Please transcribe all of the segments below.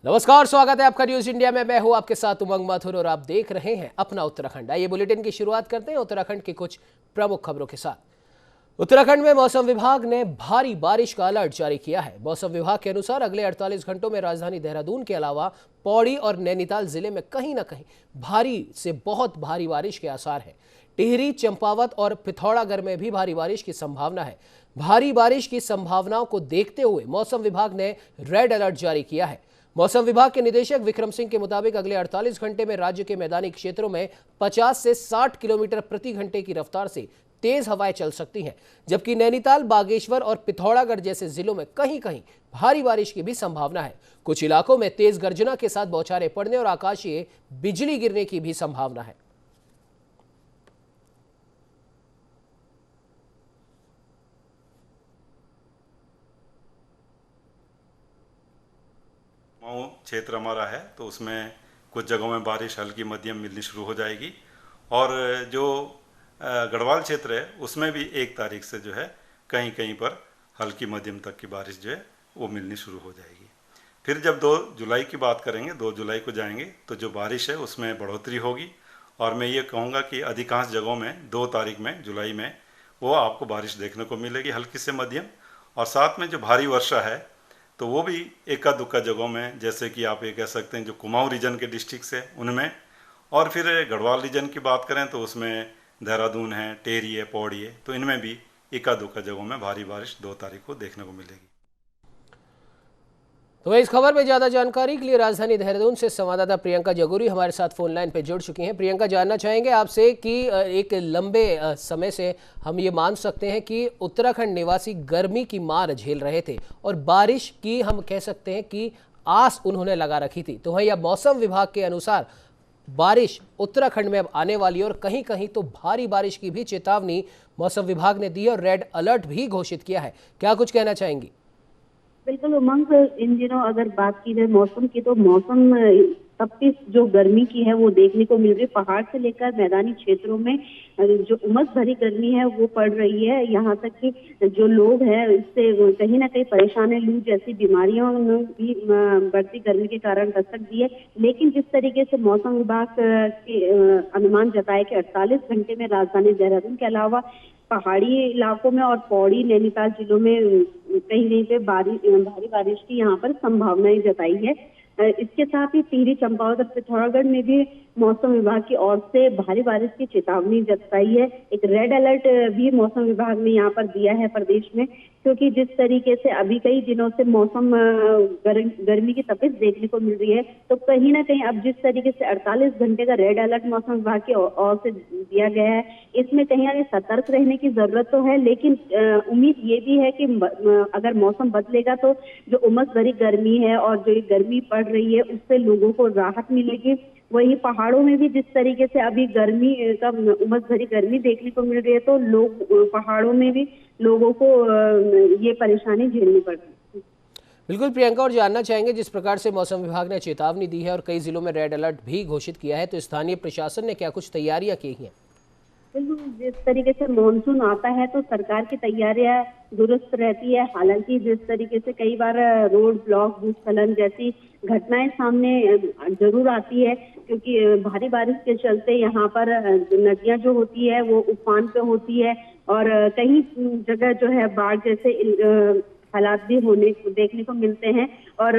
नमस्कार, स्वागत है आपका न्यूज इंडिया में। मैं हूं आपके साथ उमंग माथुर और आप देख रहे हैं अपना उत्तराखंड। आइए बुलेटिन की शुरुआत करते हैं उत्तराखंड की कुछ प्रमुख खबरों के साथ। उत्तराखंड में मौसम विभाग ने भारी बारिश का अलर्ट जारी किया है। मौसम विभाग के अनुसार अगले 48 घंटों में राजधानी देहरादून के अलावा पौड़ी और नैनीताल जिले में कहीं न कहीं भारी से बहुत भारी बारिश के आसार हैं। टिहरी, चंपावत और पिथौरागढ़ में भी भारी बारिश की संभावना है। भारी बारिश की संभावनाओं को देखते हुए मौसम विभाग ने रेड अलर्ट जारी किया है। मौसम विभाग के निदेशक विक्रम सिंह के मुताबिक अगले 48 घंटे में राज्य के मैदानी क्षेत्रों में 50 से 60 किलोमीटर प्रति घंटे की रफ्तार से तेज हवाएं चल सकती हैं, जबकि नैनीताल, बागेश्वर और पिथौरागढ़ जैसे जिलों में कहीं कहीं भारी बारिश की भी संभावना है। कुछ इलाकों में तेज गर्जना के साथ बौछारें पड़ने और आकाशीय बिजली गिरने की भी संभावना है। क्षेत्र हमारा है तो उसमें कुछ जगहों में बारिश हल्की मध्यम मिलनी शुरू हो जाएगी और जो गढ़वाल क्षेत्र है उसमें भी 1 तारीख से जो है कहीं कहीं पर हल्की मध्यम तक की बारिश जो है वो मिलनी शुरू हो जाएगी। फिर जब 2 जुलाई की बात करेंगे, 2 जुलाई को जाएंगे तो जो बारिश है उसमें बढ़ोतरी होगी और मैं ये कहूँगा कि अधिकांश जगहों में 2 तारीख में जुलाई में वो आपको बारिश देखने को मिलेगी हल्की से मध्यम। और साथ में जो भारी वर्षा है तो वो भी एका दुक्का जगहों में, जैसे कि आप ये कह सकते हैं जो कुमाऊं रीजन के डिस्ट्रिक्ट है उनमें, और फिर गढ़वाल रीजन की बात करें तो उसमें देहरादून है, टेहरी है, पौड़ी है, तो इनमें भी एका दुक्का जगहों में भारी बारिश 2 तारीख को देखने को मिलेगी। तो इस खबर में ज्यादा जानकारी के लिए राजधानी देहरादून से संवाददाता प्रियंका जगूरी हमारे साथ फोन लाइन पे जुड़ चुकी हैं। प्रियंका, जानना चाहेंगे आपसे कि एक लंबे समय से हम ये मान सकते हैं कि उत्तराखंड निवासी गर्मी की मार झेल रहे थे और बारिश की हम कह सकते हैं कि आस उन्होंने लगा रखी थी। तो वहीं अब मौसम विभाग के अनुसार बारिश उत्तराखंड में अब आने वाली और कहीं कहीं तो भारी बारिश की भी चेतावनी मौसम विभाग ने दी है और रेड अलर्ट भी घोषित किया है। क्या कुछ कहना चाहेंगी? बिल्कुल उमंग, इन दिनों अगर बात की जाए मौसम की तो मौसम तपती जो गर्मी की है वो देखने को मिल रही है। पहाड़ से लेकर मैदानी क्षेत्रों में जो उमस भरी गर्मी है वो पड़ रही है। यहाँ तक कि जो लोग हैं इससे कहीं ना कहीं परेशान है। लू जैसी बीमारियों में भी बढ़ती गर्मी के कारण दस्तक दी है। लेकिन जिस तरीके से मौसम विभाग के अनुमान जताए कि 48 घंटे में राजधानी देहरादून के अलावा पहाड़ी इलाकों में और पौड़ी, नैनीताल जिलों में कहीं कहीं पे भारी बारिश की यहाँ पर संभावनाएं जताई है। इसके साथ ही टिहरी, चंपावत और पिथौरागढ़ में भी मौसम विभाग की ओर से भारी बारिश की चेतावनी जताई है। एक रेड अलर्ट भी मौसम विभाग ने यहाँ पर दिया है प्रदेश में, क्योंकि जिस तरीके से अभी कई दिनों से मौसम गर्मी की तपिश देखने को मिल रही है, तो कहीं ना कहीं अब जिस तरीके से 48 घंटे का रेड अलर्ट मौसम विभाग की ओर से दिया गया है, इसमें कहीं ना कहीं सतर्क रहने की जरूरत तो है। लेकिन उम्मीद ये भी है कि अगर मौसम बदलेगा तो जो उमस भरी गर्मी है और जो गर्मी पड़ रही है उससे लोगों को राहत मिलेगी। वहीं पहाड़ों में भी जिस तरीके से अभी गर्मी का उमस भरी गर्मी देखने को मिल रही है, तो लोग पहाड़ों में भी लोगों को ये परेशानी झेलनी पड़ रही है। बिल्कुल प्रियंका, और जानना चाहेंगे जिस प्रकार से मौसम विभाग ने चेतावनी दी है और कई जिलों में रेड अलर्ट भी घोषित किया है, तो स्थानीय प्रशासन ने क्या कुछ तैयारियां की हैं? बिल्कुल, जिस तरीके से मानसून आता है तो सरकार की तैयारियां दुरुस्त रहती है। हालांकि जिस तरीके से कई बार रोड ब्लॉक, भूस्खलन जैसी घटनाएं सामने जरूर आती है, क्योंकि भारी बारिश के चलते यहाँ पर नदियां जो होती है वो उफान पे होती है और कई जगह जो है बाढ़ जैसे हालात भी होने देखने को मिलते हैं। और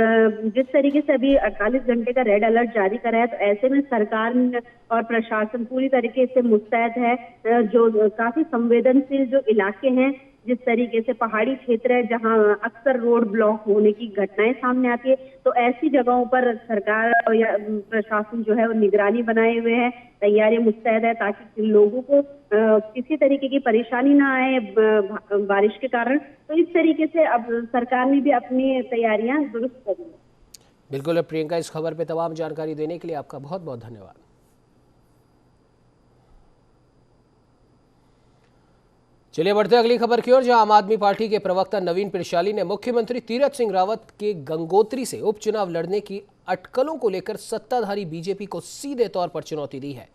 जिस तरीके से अभी 48 घंटे का रेड अलर्ट जारी करा है, तो ऐसे में सरकार और प्रशासन पूरी तरीके से मुस्तैद है। जो काफी संवेदनशील जो इलाके हैं, जिस तरीके से पहाड़ी क्षेत्र है जहां अक्सर रोड ब्लॉक होने की घटनाएं सामने आती है, तो ऐसी जगहों पर सरकार या प्रशासन जो है वो निगरानी बनाए हुए है, तैयारी मुस्तैद है, ताकि लोगों को किसी तरीके की परेशानी ना आए बारिश के कारण। तो इस तरीके से अब सरकार ने भी अपनी तैयारियां दुरुस्त कर ली। बिल्कुल प्रियंका, इस खबर पे तमाम जानकारी देने के लिए आपका बहुत बहुत धन्यवाद। चलिए बढ़ते अगली खबर की ओर, जहां आम आदमी पार्टी के प्रवक्ता नवीन पिरशाली ने मुख्यमंत्री तीरथ सिंह रावत के गंगोत्री से उपचुनाव लड़ने की अटकलों को लेकर सत्ताधारी बीजेपी को सीधे तौर पर चुनौती दी है।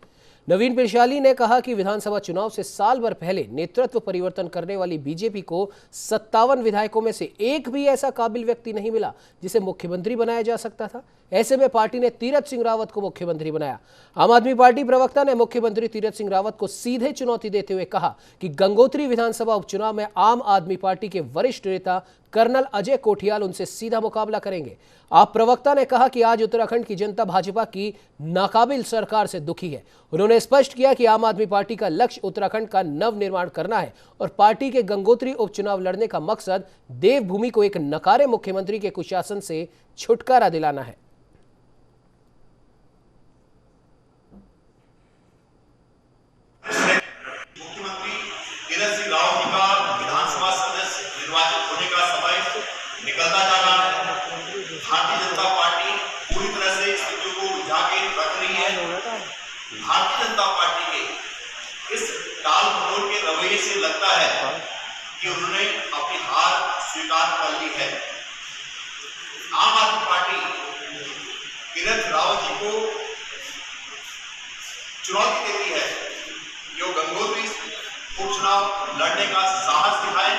नवीन पिरशाली ने कहा कि विधानसभा चुनाव से साल भर पहले नेतृत्व परिवर्तन करने वाली बीजेपी को 57 विधायकों में से एक भी ऐसा काबिल व्यक्ति नहीं मिला जिसे मुख्यमंत्री बनाया जा सकता था। ऐसे में पार्टी ने तीरथ सिंह रावत को मुख्यमंत्री बनाया। आम आदमी पार्टी प्रवक्ता ने मुख्यमंत्री तीरथ सिंह रावत को सीधे चुनौती देते हुए कहा कि गंगोत्री विधानसभा उपचुनाव में आम आदमी पार्टी के वरिष्ठ नेता कर्नल अजय कोठियाल उनसे सीधा मुकाबला करेंगे। आप प्रवक्ता ने कहा कि आज उत्तराखंड की जनता भाजपा की नाकाबिल सरकार से दुखी है। उन्होंने स्पष्ट किया कि आम आदमी पार्टी का लक्ष्य उत्तराखंड का नव निर्माण करना है और पार्टी के गंगोत्री उपचुनाव लड़ने का मकसद देवभूमि को एक नकारे मुख्यमंत्री के कुशासन से छुटकारा दिलाना है। मुख्यमंत्री तीरथ सिंह रावत जी का विधानसभा सदस्य निर्वाचित होने का समय निकलता जा रहा है। भारतीय जनता पार्टी पूरी तरह से स्थितियों को बुझा के रख रही है। भारतीय जनता पार्टी के इस टाल मटोल के रवैये से लगता है कि उन्होंने अपनी हार स्वीकार कर ली है। आम आदमी पार्टी तीरथ रावत जी को चुनौती देती है जो गंगोत्री उपचुनाव लड़ने का साहस दिखाए,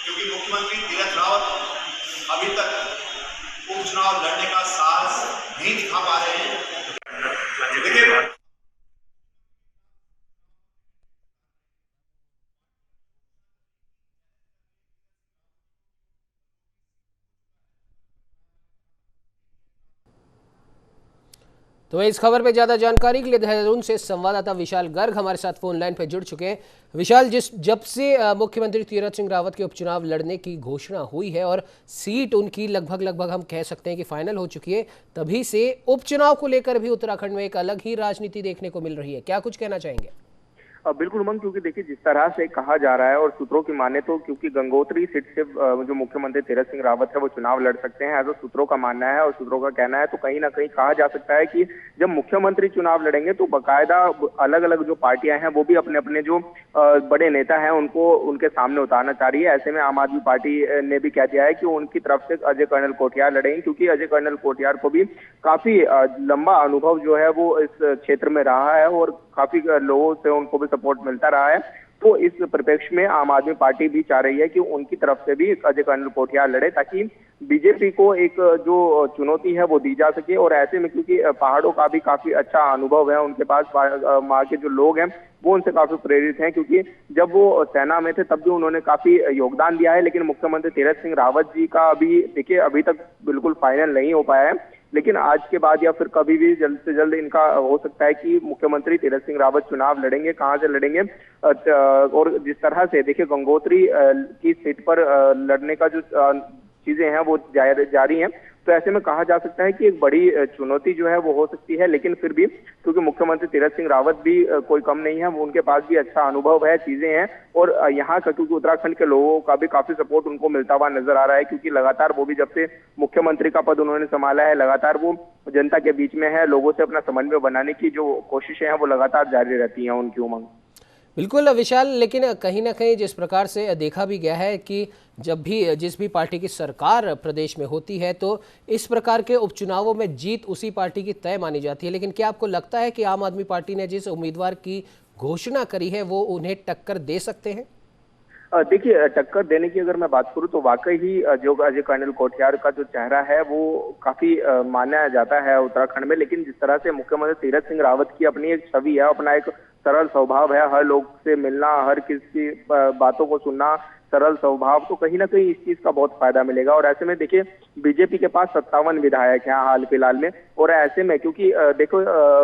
क्योंकि मुख्यमंत्री तीरथ रावत अभी तक उपचुनाव लड़ने का साहस नहीं दिखा पा रहे हैं। देखिए, तो इस खबर पे ज्यादा जानकारी के लिए देहरादून से संवाददाता विशाल गर्ग हमारे साथ फोन लाइन पर जुड़ चुके हैं। विशाल, जब से मुख्यमंत्री तीरथ सिंह रावत के उपचुनाव लड़ने की घोषणा हुई है और सीट उनकी लगभग हम कह सकते हैं कि फाइनल हो चुकी है, तभी से उपचुनाव को लेकर भी उत्तराखंड में एक अलग ही राजनीति देखने को मिल रही है। क्या कुछ कहना चाहेंगे? बिल्कुल उमंग, क्योंकि देखिए जिस तरह से कहा जा रहा है और सूत्रों की माने तो क्योंकि गंगोत्री सीट से जो मुख्यमंत्री तीरथ सिंह रावत है वो चुनाव लड़ सकते हैं, ऐसा सूत्रों का मानना है और सूत्रों का कहना है। तो कहीं ना कहीं कहा जा सकता है कि जब मुख्यमंत्री चुनाव लड़ेंगे तो बाकायदा अलग अलग जो पार्टियां हैं वो भी अपने अपने जो बड़े नेता हैं उनको उनके सामने उतारना चाह रही है। ऐसे में आम आदमी पार्टी ने भी कह दिया है कि उनकी तरफ से अजय कर्नल कोठियाल लड़ेंगे, क्योंकि अजय कर्नल कोठियाल को भी काफी लंबा अनुभव जो है वो इस क्षेत्र में रहा है और काफी लोगों से उनको भी सपोर्ट मिलता रहा है। तो इस परिप्रेक्ष्य में आम आदमी पार्टी भी चाह रही है कि उनकी तरफ से भी अजय कर्नल कोठियाल लड़े, ताकि बीजेपी को एक जो चुनौती है वो दी जा सके। और ऐसे में क्योंकि पहाड़ों का भी काफी अच्छा अनुभव है उनके पास, वहाँ के जो लोग हैं वो उनसे काफी प्रेरित हैं, क्योंकि जब वो सेना में थे तब भी उन्होंने काफी योगदान दिया है। लेकिन मुख्यमंत्री तीरथ सिंह रावत जी का अभी देखिए अभी तक बिल्कुल फाइनल नहीं हो पाया है, लेकिन आज के बाद या फिर कभी भी जल्द से जल्द इनका हो सकता है कि मुख्यमंत्री तीरथ सिंह रावत चुनाव लड़ेंगे। कहां से लड़ेंगे और जिस तरह से देखिए गंगोत्री की सीट पर लड़ने का जो चीजें हैं वो जारी हैं, तो ऐसे में कहा जा सकता है कि एक बड़ी चुनौती जो है वो हो सकती है। लेकिन फिर भी क्योंकि मुख्यमंत्री तीरथ सिंह रावत भी कोई कम नहीं है, वो उनके पास भी अच्छा अनुभव है, चीजें हैं और यहाँ का क्योंकि उत्तराखंड के लोगों का भी काफी सपोर्ट उनको मिलता हुआ नजर आ रहा है, क्योंकि लगातार वो भी जब से मुख्यमंत्री का पद उन्होंने संभाला है लगातार वो जनता के बीच में है, लोगों से अपना समन्वय बनाने की जो कोशिशें हैं वो लगातार जारी रहती हैं उनकी उमंग। बिल्कुल विशाल, लेकिन कहीं ना कहीं जिस प्रकार से देखा भी गया है कि जब भी जिस भी पार्टी की सरकार प्रदेश में होती है तो इस प्रकार के उपचुनावों में जीत उसी पार्टी की तय मानी जाती है, लेकिन क्या आपको लगता है कि आम आदमी पार्टी ने जिस उम्मीदवार की घोषणा करी है वो उन्हें टक्कर दे सकते हैं? देखिए टक्कर देने की अगर मैं बात करूं तो वाकई ही जो अजय कर्नल कोठियाल का जो चेहरा है वो काफी माना जाता है उत्तराखंड में। लेकिन जिस तरह से मुख्यमंत्री तीरथ सिंह रावत की अपनी एक छवि है, अपना एक सरल स्वभाव है, हर लोग से मिलना, हर किसी बातों को सुनना, सरल स्वभाव, तो कहीं ना कहीं इस चीज का बहुत फायदा मिलेगा। और ऐसे में देखिए बीजेपी के पास 57 विधायक हैं हाल फिलहाल में, और ऐसे में क्योंकि देखो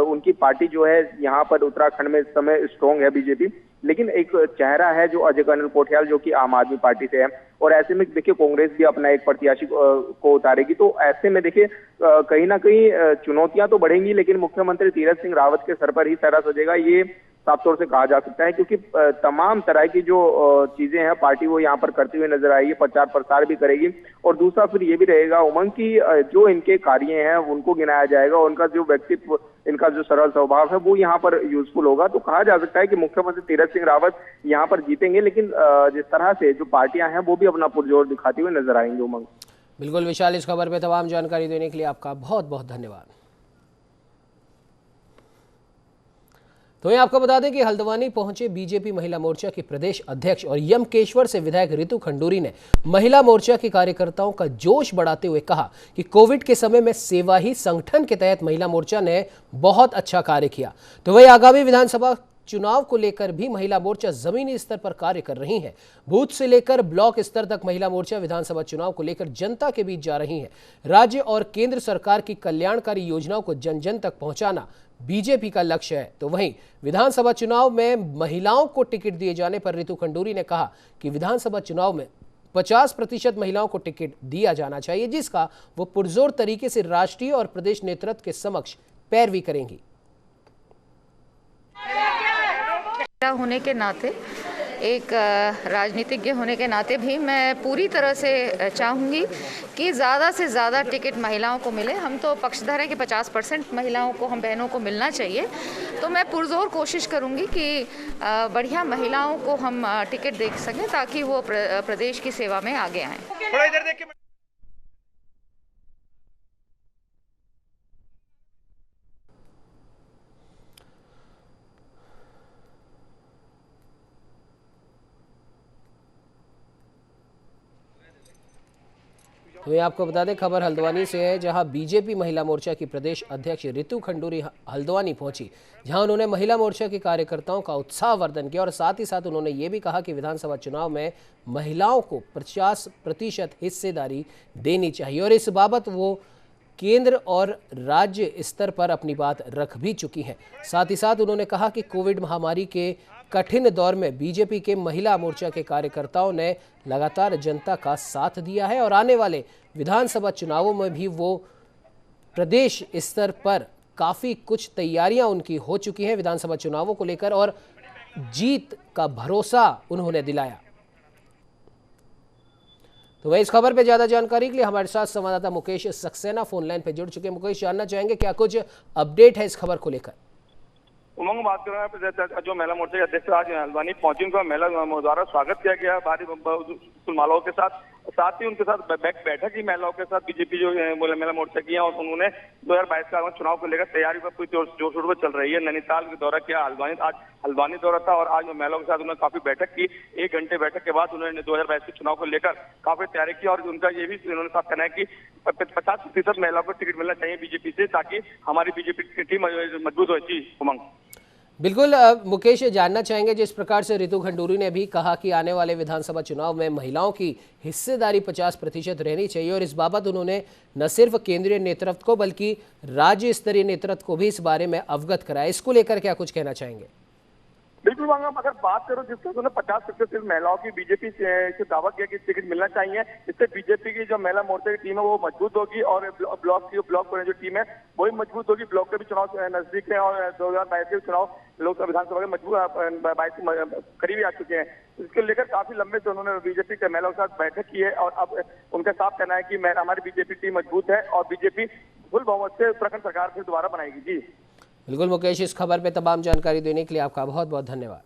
उनकी पार्टी जो है यहाँ पर उत्तराखंड में इस समय स्ट्रॉन्ग है बीजेपी, लेकिन एक चेहरा है जो अजय कर्नल कोठियाल जो कि आम आदमी पार्टी से है, और ऐसे में देखिए कांग्रेस भी अपना एक प्रत्याशी को उतारेगी। तो ऐसे में देखिए कहीं ना कहीं चुनौतियां तो बढ़ेंगी, लेकिन मुख्यमंत्री तीरथ सिंह रावत के सर पर ही सारा सजेगा, ये साफ तौर से कहा जा सकता है, क्योंकि तमाम तरह की जो चीजें हैं पार्टी वो यहाँ पर करती हुई नजर आएगी, प्रचार प्रसार भी करेगी। और दूसरा फिर ये भी रहेगा उमंग की जो इनके कार्य हैं उनको गिनाया जाएगा, उनका जो व्यक्तित्व, इनका जो सरल स्वभाव है वो यहाँ पर यूजफुल होगा। तो कहा जा सकता है कि मुख्यमंत्री तीरथ सिंह रावत यहाँ पर जीतेंगे, लेकिन जिस तरह से जो पार्टियां हैं वो भी अपना पुरजोर दिखाती हुई नजर आएंगे उमंग। बिल्कुल विशाल, इस खबर पर तमाम जानकारी देने के लिए आपका बहुत बहुत धन्यवाद। तो ये आपको बता दें कि हल्द्वानी पहुंचे बीजेपी महिला मोर्चा के प्रदेश अध्यक्ष और यमकेश्वर से विधायक रितु खंडूरी ने महिला मोर्चा के कार्यकर्ताओं का जोश बढ़ाते हुए कहा कि कोविड के समय में सेवा ही संगठन के तहत महिला मोर्चा ने बहुत अच्छा कार्य किया। तो वही आगामी विधानसभा चुनाव को लेकर भी महिला मोर्चा जमीनी स्तर पर कार्य कर रही है। बूथ से लेकर ब्लॉक स्तर तक महिला मोर्चा विधानसभा चुनाव को लेकर जनता के बीच जा रही है। राज्य और केंद्र सरकार की कल्याणकारी योजनाओं को जन जन तक पहुंचाना बीजेपी का लक्ष्य है। तो वहीं विधानसभा चुनाव में महिलाओं को टिकट दिए जाने पर रितु खंडूरी ने कहा कि विधानसभा चुनाव में 50% महिलाओं को टिकट दिया जाना चाहिए, जिसका वो पुरजोर तरीके से राष्ट्रीय और प्रदेश नेतृत्व के समक्ष पैरवी करेंगी। होने के नाते, एक राजनीतिज्ञ होने के नाते भी मैं पूरी तरह से चाहूँगी कि ज़्यादा से ज़्यादा टिकट महिलाओं को मिले। हम तो पक्षधर हैं कि 50% महिलाओं को, हम बहनों को मिलना चाहिए। तो मैं पुरजोर कोशिश करूँगी कि बढ़िया महिलाओं को हम टिकट दे सकें ताकि वो प्रदेश की सेवा में आगे आएँ। थोड़ा इधर देख के तो ये आपको बता दें, खबर हल्द्वानी से है, जहां बीजेपी महिला मोर्चा की प्रदेश अध्यक्ष रितु खंडूरी हल्द्वानी पहुंची, जहां उन्होंने महिला मोर्चा के कार्यकर्ताओं का उत्साहवर्धन किया और साथ ही साथ उन्होंने ये भी कहा कि विधानसभा चुनाव में महिलाओं को 50% हिस्सेदारी देनी चाहिए और इस बाबत वो केंद्र और राज्य स्तर पर अपनी बात रख भी चुकी हैं। साथ ही साथ उन्होंने कहा कि कोविड महामारी के कठिन दौर में बीजेपी के महिला मोर्चा के कार्यकर्ताओं ने लगातार जनता का साथ दिया है और आने वाले विधानसभा चुनावों में भी वो प्रदेश स्तर पर काफ़ी कुछ तैयारियां उनकी हो चुकी हैं विधानसभा चुनावों को लेकर और जीत का भरोसा उन्होंने दिलाया। तो वह इस खबर पे ज्यादा जानकारी के लिए हमारे साथ संवाददाता मुकेश सक्सेना फोन लाइन पे जुड़ चुके हैं। मुकेश, जानना चाहेंगे क्या कुछ अपडेट है इस खबर को लेकर? उमंग, बात कर रहे हैं जो महिला मोर्चा के अध्यक्ष आज हल्द्वानी पहुंची, उनका महिला द्वारा स्वागत किया गया भारी फुलमालाओं के साथ ही उनके साथ बैठक की महिलाओं के साथ बीजेपी जो महिला मोर्चा की है और उन्होंने 2022 का चुनाव को लेकर तैयारी पर पूरी जोर शोर पर चल रही है। नैनीताल का दौरा किया, आज हल्द्वानी दौरा था और आज महिलाओं के साथ उन्होंने काफी बैठक की। 1 घंटे बैठक के बाद उन्होंने 2022 के चुनाव को लेकर काफी तैयारी की और उनका ये भी उन्होंने साफ कहना है कि 50% महिलाओं को टिकट मिलना चाहिए बीजेपी से, ताकि हमारी बीजेपी की टीम मजबूत हो। उमंग, बिल्कुल मुकेश, जानना चाहेंगे जिस प्रकार से रितु खंडूरी ने भी कहा कि आने वाले विधानसभा चुनाव में महिलाओं की हिस्सेदारी 50% रहनी चाहिए और इस बाबत उन्होंने न सिर्फ केंद्रीय नेतृत्व को बल्कि राज्य स्तरीय नेतृत्व को भी इस बारे में अवगत कराया। इसको लेकर क्या कुछ कहना चाहेंगे? बिल्कुल वांगा, अगर बात करो जिससे उन्होंने 50% महिलाओं की बीजेपी से दावा किया कि टिकट मिलना चाहिए, इससे बीजेपी की जो महिला मोर्चा की टीम है वो मजबूत होगी और ब्लॉक जो टीम है वही मजबूत होगी। ब्लॉक के भी चुनाव नजदीक है और 2022 के चुनाव लोकसभा विधानसभा के मजबूत करीब आ चुके हैं। इसको लेकर काफी लंबे से उन्होंने बीजेपी के महिलाओं के साथ बैठक की है और अब उनका साफ कहना है कि हमारी बीजेपी टीम मजबूत है और बीजेपी फुल बहुमत से उत्तराखंड सरकार फिर दोबारा बनाएगी। जी बिल्कुल मुकेश, इस खबर पे तमाम जानकारी देने के लिए आपका बहुत बहुत धन्यवाद।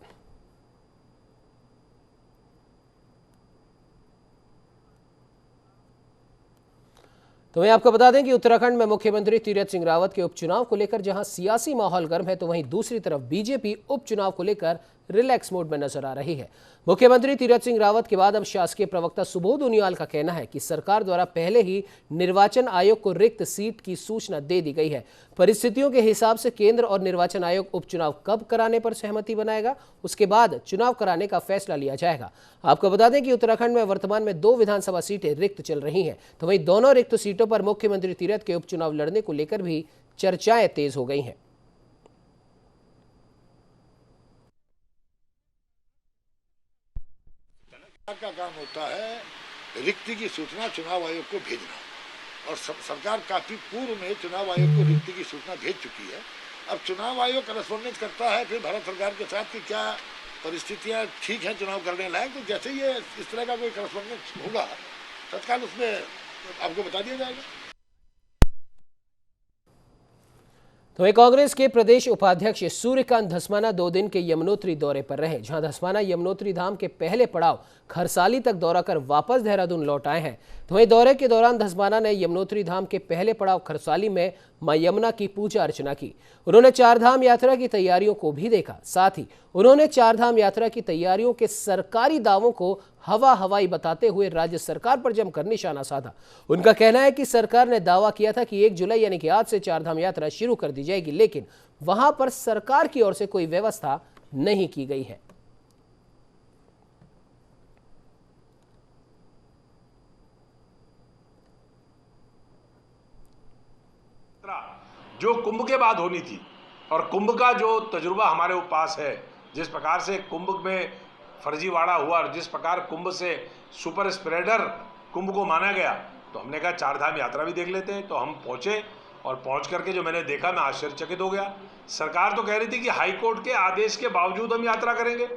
तो मैं आपको बता दें कि उत्तराखंड में मुख्यमंत्री तीरथ सिंह रावत के उपचुनाव को लेकर जहां सियासी माहौल गर्म है, तो वहीं दूसरी तरफ बीजेपी उपचुनाव को लेकर रिलैक्स मोड में नजर आ रही है। मुख्यमंत्री तीरथ सिंह रावत के बाद अब शासकीय प्रवक्ता सुबोध उनियाल का कहना है कि सरकार द्वारा पहले ही निर्वाचन आयोग को रिक्त सीट की सूचना दे दी गई है। परिस्थितियों के हिसाब से केंद्र और निर्वाचन आयोग उपचुनाव कब कराने पर सहमति बनाएगा, उसके बाद चुनाव कराने का फैसला लिया जाएगा। आपको बता दें कि उत्तराखंड में वर्तमान में 2 विधानसभा सीटें रिक्त चल रही हैं, तो वहीं दोनों रिक्त सीटों पर मुख्यमंत्री तीरथ के उपचुनाव लड़ने को लेकर भी चर्चाएं तेज हो गई हैं। का काम होता है रिक्ति की सूचना चुनाव आयोग को भेजना और सरकार काफी पूर्व में चुनाव आयोग को रिक्ति की सूचना भेज चुकी है। अब चुनाव आयोग करस्पॉन्डेंस करता है फिर भारत सरकार के साथ कि क्या परिस्थितियां ठीक हैं चुनाव करने लायक, तो जैसे ये इस तरह का कोई करस्पॉन्डेंस होगा तत्काल उसमें आपको बता दिया जाएगा। तो वहीं कांग्रेस के प्रदेश उपाध्यक्ष सूर्यकांत धस्माना 2 दिन के यमुनोत्री दौरे पर रहे, जहां धस्माना यमुनोत्री धाम के पहले पड़ाव खरसाली तक दौरा कर वापस देहरादून लौट आए हैं। तो वहीं दौरे के दौरान धस्माना ने यमुनोत्री धाम के पहले पड़ाव खरसाली में मां यमुना की पूजा अर्चना की। उन्होंने चारधाम यात्रा की तैयारियों को भी देखा। साथ ही उन्होंने चारधाम यात्रा की तैयारियों के सरकारी दावों को हवाई बताते हुए राज्य सरकार पर जमकर निशाना साधा। उनका कहना है कि सरकार ने दावा किया था कि 1 जुलाई यानी कि आज से चारधाम यात्रा शुरू कर दी जाएगी, लेकिन वहां पर सरकार की ओर से कोई व्यवस्था नहीं की गई है। जो कुंभ के बाद होनी थी और कुंभ का जो तजुर्बा हमारे पास है, जिस प्रकार से कुंभ में फर्जीवाड़ा हुआ और जिस प्रकार कुंभ से सुपर स्प्रेडर कुंभ को माना गया, तो हमने कहा चारधाम यात्रा भी देख लेते हैं। तो हम पहुंचे और पहुंच करके जो मैंने देखा मैं आश्चर्यचकित हो गया। सरकार तो कह रही थी कि हाई कोर्ट के आदेश के बावजूद हम यात्रा करेंगे,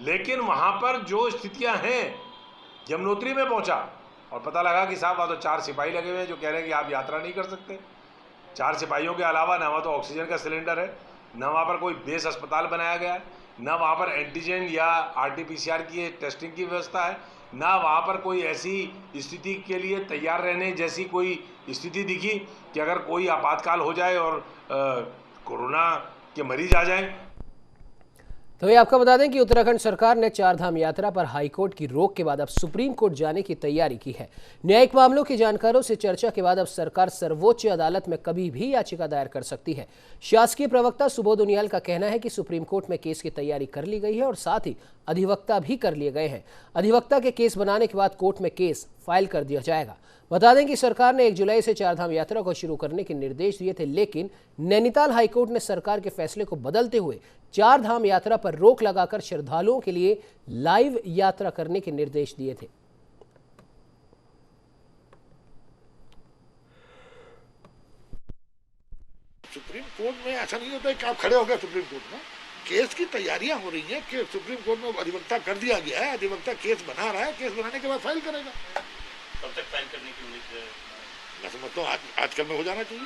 लेकिन वहां पर जो स्थितियां हैं, यमुनोत्री में पहुंचा और पता लगा कि साहब वहाँ तो 4 सिपाही लगे हुए हैं जो कह रहे हैं कि आप यात्रा नहीं कर सकते। 4 सिपाहियों के अलावा ना वहाँ तो ऑक्सीजन का सिलेंडर है, ना वहाँ पर कोई बेस अस्पताल बनाया गया है, ना वहाँ पर एंटीजन या RT-PCR की टेस्टिंग की व्यवस्था है, ना वहाँ पर कोई ऐसी स्थिति के लिए तैयार रहने जैसी कोई स्थिति दिखी कि अगर कोई आपातकाल हो जाए और कोरोना के मरीज आ जाएं। तो ये आपको बता दें कि उत्तराखंड सरकार ने चारधाम यात्रा पर हाईकोर्ट की रोक के बाद अब सुप्रीम कोर्ट जाने की तैयारी की है। न्यायिक मामलों के जानकारों से चर्चा के बाद अब सरकार सर्वोच्च अदालत में कभी भी याचिका दायर कर सकती है। शासकीय प्रवक्ता सुबोध उनियाल का कहना है कि सुप्रीम कोर्ट में केस की तैयारी कर ली गई है और साथ ही अधिवक्ता भी कर लिए गए हैं। अधिवक्ता के केस बनाने के बाद कोर्ट में केस फाइल कर दिया जाएगा। बता दें कि सरकार ने 1 जुलाई से चारधाम यात्रा को शुरू करने के निर्देश दिए थे, लेकिन नैनीताल हाईकोर्ट ने सरकार के फैसले को बदलते हुए चारधाम यात्रा पर रोक लगाकर श्रद्धालुओं के लिए लाइव यात्रा करने के निर्देश दिए थे। सुप्रीम कोर्ट में ऐसा नहीं होता है कि आप खड़े हो गए सुप्रीम कोर्ट में। केस की तैयारियां हो रही हैं कि सुप्रीम कोर्ट में अधिवक्ता कर दिया गया है, अधिवक्ता केस बना रहा है, केस बनाने के बाद फाइल करेगा। कब तक फाइल करने की उम्मीद है? मैं समझता हूँ आजकल में हो जाना चाहिए।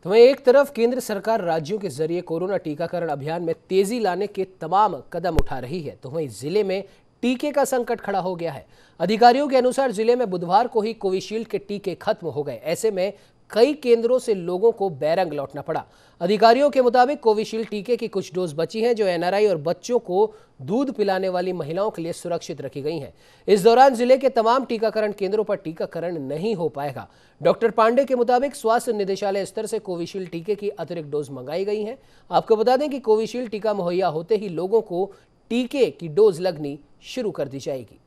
तो वहीं एक तरफ केंद्र सरकार राज्यों के जरिए कोरोना टीकाकरण अभियान में तेजी लाने के तमाम कदम उठा रही है, तो वहीं जिले में टीके का संकट खड़ा हो गया है। अधिकारियों के अनुसार जिले में बुधवार को ही कोविशील्ड के टीके खत्म हो गए। ऐसे में कई केंद्रों से लोगों को बैरंग लौटना पड़ा। अधिकारियों के मुताबिक कोविशील्ड टीके की कुछ डोज बची हैं जो NRI और बच्चों को दूध पिलाने वाली महिलाओं के लिए सुरक्षित रखी गई हैं। इस दौरान जिले के तमाम टीकाकरण केंद्रों पर टीकाकरण नहीं हो पाएगा। डॉक्टर पांडे के मुताबिक स्वास्थ्य निदेशालय स्तर से कोविशील्ड टीके की अतिरिक्त डोज मंगाई गई हैं। आपको बता दें कि कोविशील्ड टीका मुहैया होते ही लोगों को टीके की डोज लगनी शुरू कर दी जाएगी।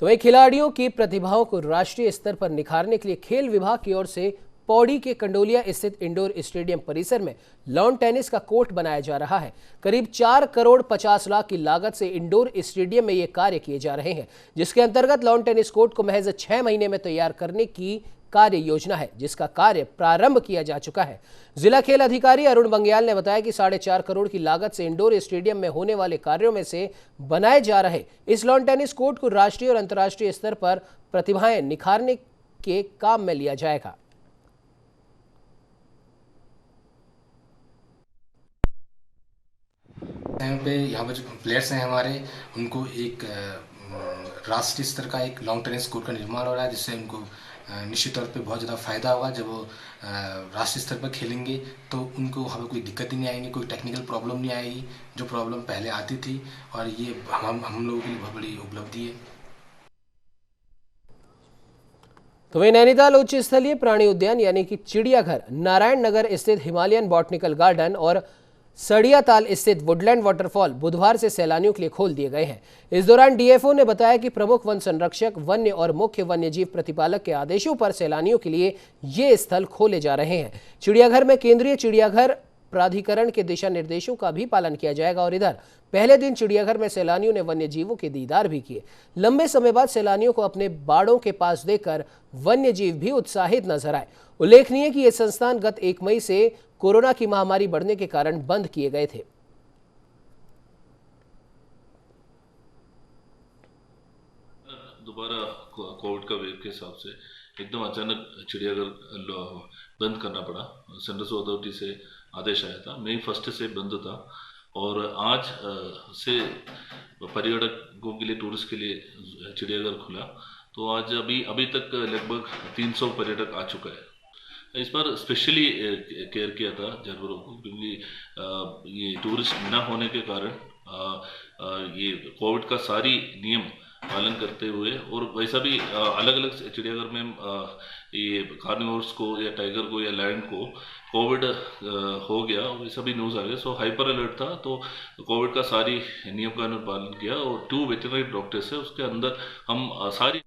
तो वहीं खिलाड़ियों की प्रतिभाओं को राष्ट्रीय स्तर पर निखारने के लिए खेल विभाग की ओर से पौड़ी के कंडोलिया स्थित इंडोर स्टेडियम परिसर में लॉन टेनिस का कोर्ट बनाया जा रहा है। करीब 4 करोड़ 50 लाख की लागत से इंडोर स्टेडियम में ये कार्य किए जा रहे हैं, जिसके अंतर्गत लॉन टेनिस कोर्ट को महज 6 महीने में तैयार करने की कार्य योजना है, जिसका कार्य प्रारंभ किया जा चुका है। जिला खेल अधिकारी अरुण बंग्याल ने बताया कि 4.5 करोड़ की लागत से इंडोर स्टेडियम में होने वाले कार्यों में से बनाए जा रहे इस लॉन टेनिस कोर्ट को राष्ट्रीय और अंतर्राष्ट्रीय स्तर पर प्रतिभाएं निखारने के काम में लिया जाएगा। यहाँ पर जो प्लेयर्स हैं हमारे, उनको एक राष्ट्रीय स्तर का एक लॉन टेनिस कोर्ट का निर्माण हो रहा है, जिससे उनको निश्चित तौर पे बहुत ज़्यादा फ़ायदा होगा। जब वो राष्ट्रीय स्तर पर खेलेंगे तो उनको हमें कोई दिक्कत ही नहीं आएगी, कोई टेक्निकल प्रॉब्लम नहीं आएगी, जो प्रॉब्लम पहले आती थी, और ये हम लोगों के लिए बहुत बड़ी उपलब्धि है। तो वहीं नैनीताल उच्च स्थलीय प्राणी उद्यान यानी कि चिड़ियाघर, नारायण नगर स्थित हिमालयन बॉटनिकल गार्डन और सड़िया ताल स्थित वुडलैंड वाटरफॉल बुधवार से सैलानियों के लिए खोल दिए गए हैं। इस दौरान DFO ने बताया कि प्रमुख वन संरक्षक, वन्य और मुख्य वन्यजीव प्रतिपालक के आदेशों पर सैलानियों के लिए ये स्थल खोले जा रहे हैं। चिड़ियाघर में केंद्रीय चिड़ियाघर प्राधिकरण के दिशा निर्देशों का भी पालन किया जाएगा और इधर पहले दिन चिड़ियाघर में सैलानियों ने वन्यजीवों के दीदार भी किए। लंबे समय बाद सैलानियों को अपने बाड़ों के पास देखकर वन्यजीव भी उत्साहित नजर आए। उल्लेखनीय कि ये संस्थान गत 1 मई से कोरोना की महामारी बढ़ने के कारण बंद किए गए थे। दोबारा कोविड का वेव के हिसाब से एकदम अचानक चिड़ियाघर बंद करना पड़ा। सेंट्रल अथॉरिटी से आदेश आया था, मई 1 से बंद था और आज से पर्यटकों के लिए, टूरिस्ट के लिए चिड़ियाघर खुला। तो आज अभी तक लगभग 300 पर्यटक आ चुका है। इस बार स्पेशली केयर किया था जानवरों को, क्योंकि ये टूरिस्ट न होने के कारण ये कोविड का सारी नियम पालन करते हुए, और वैसा भी अलग अलग चिड़ियाघर में ये कार्निवोर्स को या टाइगर को या लायन को कोविड हो गया, वैसा भी न्यूज़ आ गया। सो हाइपर अलर्ट था, तो कोविड का सारी नियम का अनुपालन किया और 2 वेटरनरी डॉक्टर्स है, उसके अंदर हम सारी।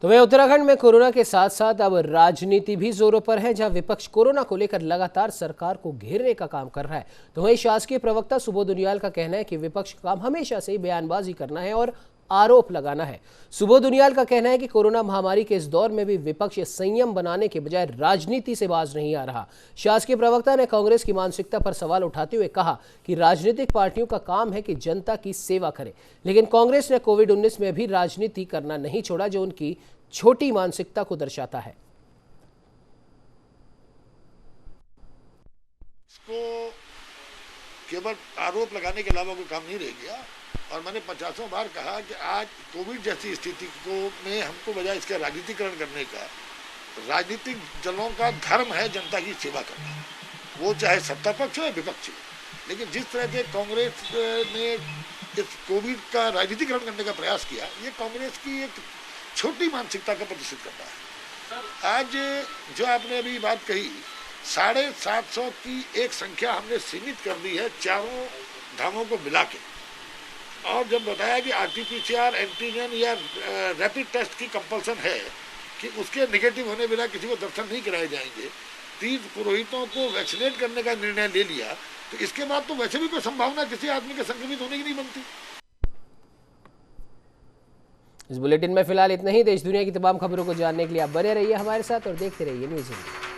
तो वहीं उत्तराखंड में कोरोना के साथ साथ अब राजनीति भी जोरों पर है, जहां विपक्ष कोरोना को लेकर लगातार सरकार को घेरने का काम कर रहा है। तो वहीं शासकीय प्रवक्ता सुबोध उनियाल का कहना है कि विपक्ष का काम हमेशा से ही बयानबाजी करना है और आरोप लगाना है। सुबोध उनियाल का कहना है कि कोरोना महामारी के इस दौर में भी विपक्ष संयम बनाने के बजाय राजनीति से बाज नहीं आ रहा। शासकीय प्रवक्ता ने कांग्रेस की मानसिकता पर सवाल उठाते हुए कहा कि राजनीतिक पार्टियों का काम है कि जनता की सेवा करे, लेकिन कांग्रेस ने कोविड-19 में भी राजनीति करना नहीं छोड़ा, जो उनकी छोटी मानसिकता को दर्शाता है। इसको केवल आरोप लगाने के अलावा कोई काम नहीं रह गया। और मैंने 50 बार कहा कि आज कोविड जैसी स्थिति को में हमको बजाय इसका राजनीतिकरण करने का, राजनीतिक दलों का धर्म है जनता की सेवा करना, वो चाहे सत्ता पक्ष हो या विपक्ष हो। लेकिन जिस तरह से कांग्रेस ने इस कोविड का राजनीतिकरण करने का प्रयास किया, ये कांग्रेस की एक छोटी मानसिकता का प्रदर्शित करता है। आज जो आपने अभी बात कही, 750 की एक संख्या हमने सीमित कर दी है चारों धामों को मिला के। और जब बताया कि आरटीपीसीआर, एंटीजन या रैपिड टेस्ट की कंपल्सन है कि उसके नेगेटिव होने बिना किसी को दर्शन नहीं कराए जाएंगे, 30 पुरोहितों को वैक्सीनेट करने का निर्णय ले लिया, तो इसके बाद तो वैसे भी कोई संभावना किसी आदमी के संक्रमित होने की नहीं बनती। इस बुलेटिन में फिलहाल इतना ही। देश दुनिया की तमाम खबरों को जानने के लिए आप बने रहिए हमारे साथ और देखते रहिए न्यूज़ इंडिया।